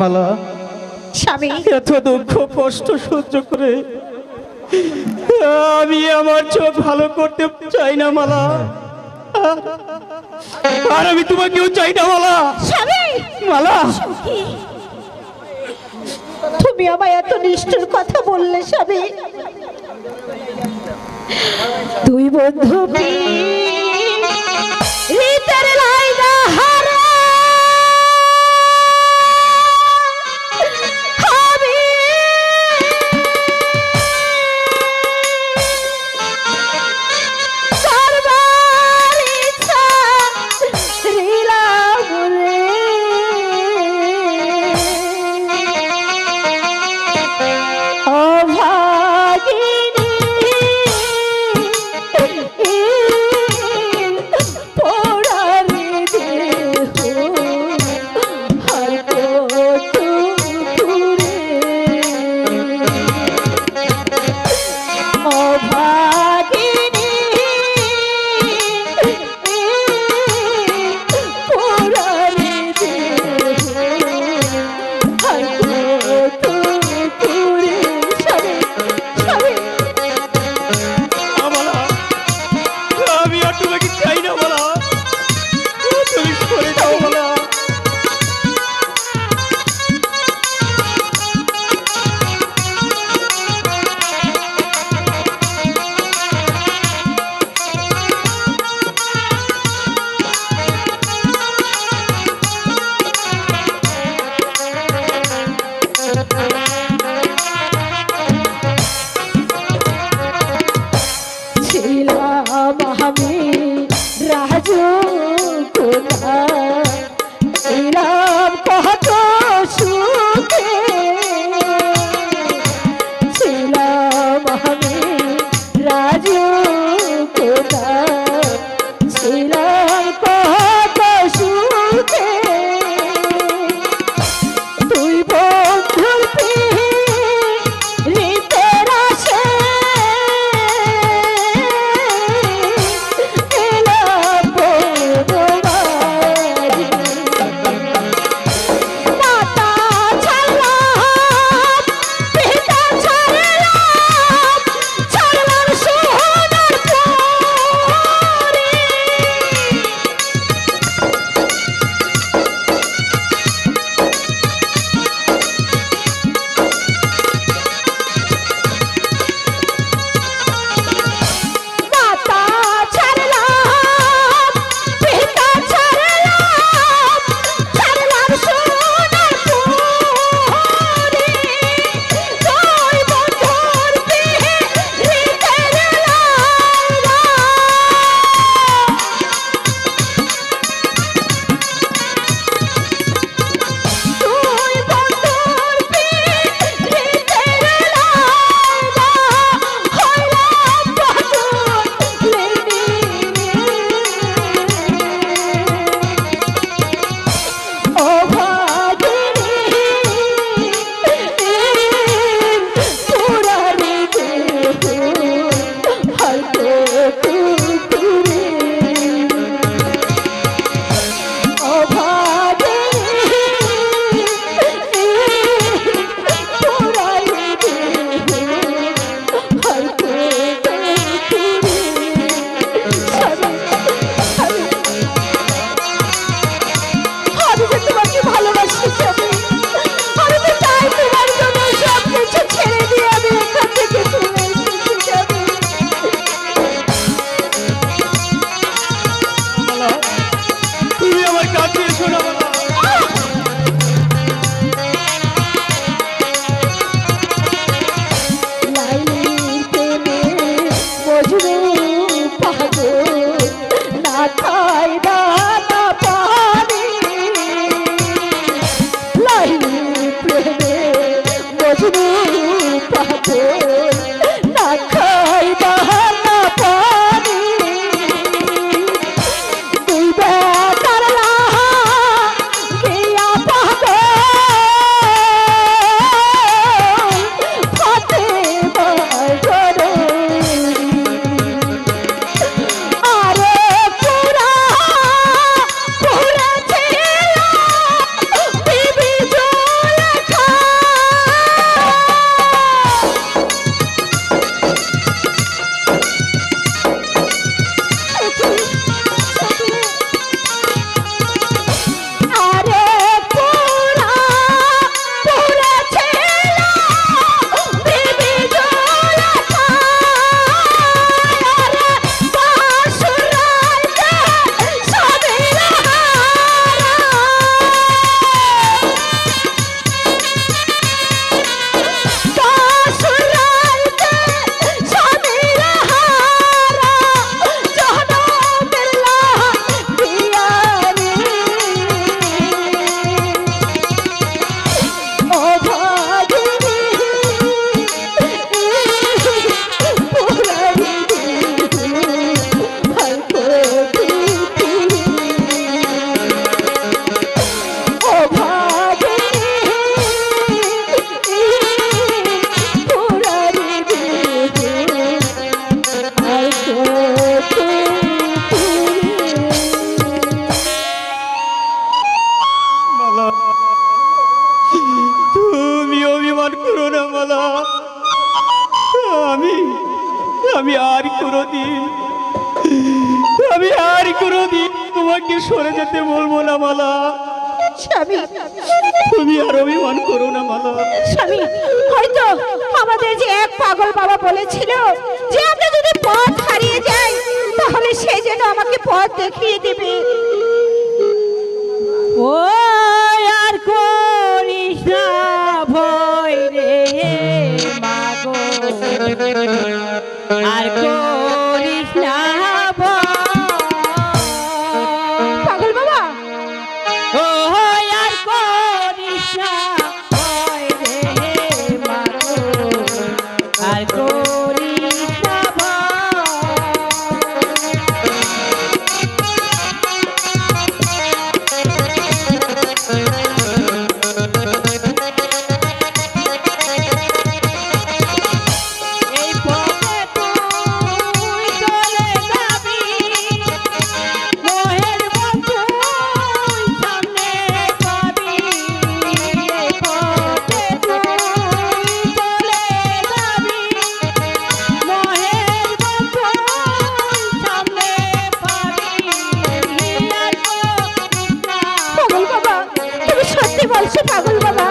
মালা, স্বামী এত দুঃখ কষ্ট সহ্য করে আমি আমার চোখ ভালো করতে চাই না মালা, আর আমি তোমাকেও চাই না মালা। স্বামী মালা, তুমি আমায় এত নিষ্ঠুর কথা বললে স্বামী। দুই বন্ধু রীতের লাইগা হারা আমি করবার ইচ্ছা রিলাম রে। না মালা। আমি আমি আর কোনোদিন তোমাকে সরে যেতে বলবো না মালা। স্বামী, তুমি আর অভিমান করো না মালা। স্বামী, হয়তো আমাদের যে এক পাগল বাবা বলেছিল যে আমরা যদি পথ হারিয়ে যাই তাহলে সে যেন আমাকে পথ দেখিয়ে দিবে। ও আর করিস না ভয় রে মাগো, আর করিস না পাগল বাবা, ও আর করিস না ভয় রে মাগো, আর করিস না পাগল বাবা, তুমি সত্যি বলছো পাগল বাবা?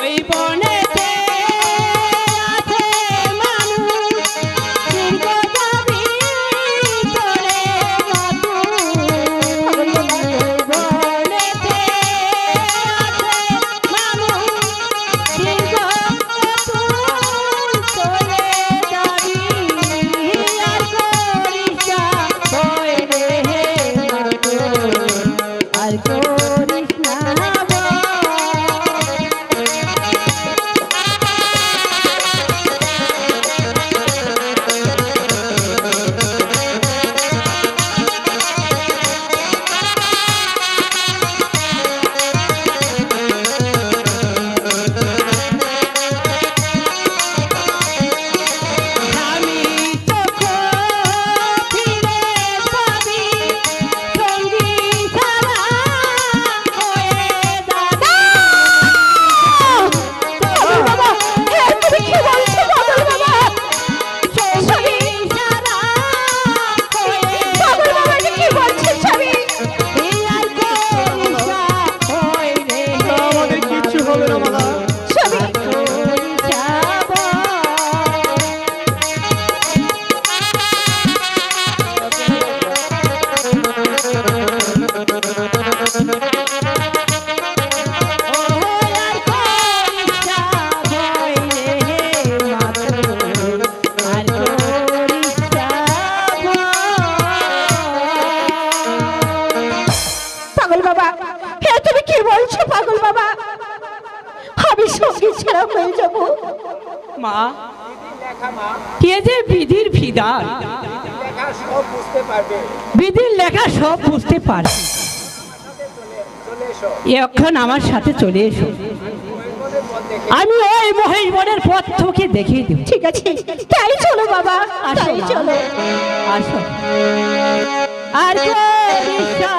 ওই বনেতে আছে মানুষ, দীর্ঘ যাবি চলে মাতু। ওই বনেতে আছে মানুষ, দীর্ঘ চলে যাবি, আর করিস না ভয় রে মাতু, আর করিস না ভয়। আমি চোখ ফিরে পাবি, সঙ্গী ছাড়া হয়ে যাবি। পাগল বাবা, হ্যাঁ, তুমি কি বলছো পাগল বাবা? স্বামী, ছাড়া হয়ে পাগল বাবা, এটা কি বলছো স্বামী? আর করিস না ভয় রে আমাদের কিচ্ছু হবে না মালা। স্বামী, করিস না ভয়। আর করিস না ভয় রে মাতু, আর করিস না ভয়। পাগল বাবা, হ্যাঁ, তুমি কি বলছো পাগল বাবা? আমি সঙ্গী ছেড়া হয়ে যাব। মা, কে যে বিধির বিধান, বিধির লেখা সব বুঝতে পারবে। এখন আমার সাথে চলে এসো, আমি ওই মহেশ বনের পথ তোকে দেখিয়ে দেব। ঠিক আছে, তাই চলো বাবা, আসো তাই মা, চলো। আসো। আর করিস না